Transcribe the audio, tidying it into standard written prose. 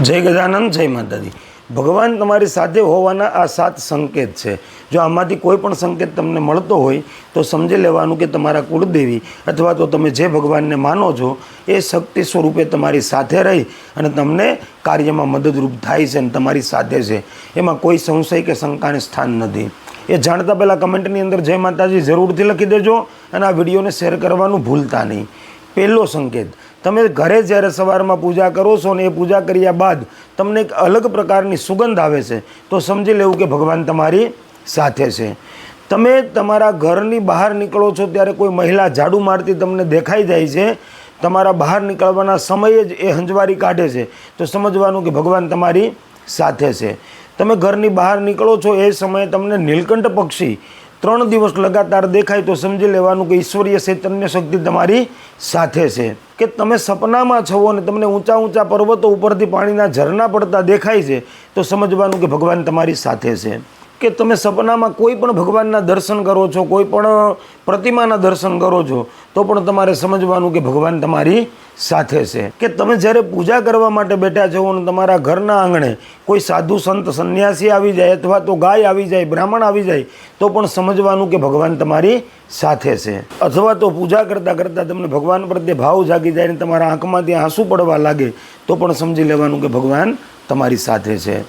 जय गजानंद जय माताजी। भगवान तमारी साथे होवाना आ 7 संकेत है। जो आमांथी कोईपण संकेत तमने मळतो होय तो समझी लेवानुं के तमारा कुलदेवी अथवा तो तमे जे भगवान ने मानो छो ए शक्ति स्वरूपे तमारी साथे रही अने तमने कार्यमां मददरूप थाय छे अने तमारी साथे छे। एमां कोई संशय के शंकाने स्थान नथी। ए जाणता पहेला कमेंटनी अंदर जय माताजी जरूरथी लखी देजो अने आ विडियोने शेर करवानुं भूलता नहीं। पहलो संकेत, तमे घरे ज्यारे सवारमां पूजा करो छो ने ए पूजा कर्या बाद तमने एक अलग प्रकारनी सुगंध आवे छे तो समझी लेवुं के भगवान तमारी साथे छे। तमे तमारा घरनी बहार निकळो छो त्यारे कोई महिला झाड़ू मारती तमने देखाई जाय छे, तमारा बहार निकळवाना समये ज ए हंजवारी काढे छे तो समजवानुं के भगवान तमारी साथे छे। तमे घरनी बहार निकळो छो ए समये तमने नीलकंठ पक्षी 3 दिवस लगातार देखाय तो समझी लेवानुं के ईश्वरीय चैतन्य शक्ति तमारी साथे छे। के तमे सपनामां छो अने तमने ऊंचा ऊंचा पर्वतो उपरथी पाणीना झरना पड़ता देखाय छे तो समजवानुं के भगवान तमारी साथे छे। के तमे सपनामां कोई पण भगवानना दर्शन करो छो, कोई पण प्रतिमाना दर्शन करो छो तो पण तमारे समजवानुं के भगवान तमारी साथे छे। के तमे ज्यारे पूजा करवा माटे बैठा छो अने तमारा घरना आंगणे कोई साधु संत सन्यासी आवी जाय अथवा तो गाय आवी जाय, ब्राह्मण आवी जाय तो पण समजवानुं के भगवान तमारी साथे छे। अथवा तो पूजा करता करता तमने भगवान प्रत्ये भाव जागी जाय अने तमारा आंखमांथी आंसू पड़वा लागे तो पण समजी लेवानुं के भगवान तमारी साथे छे।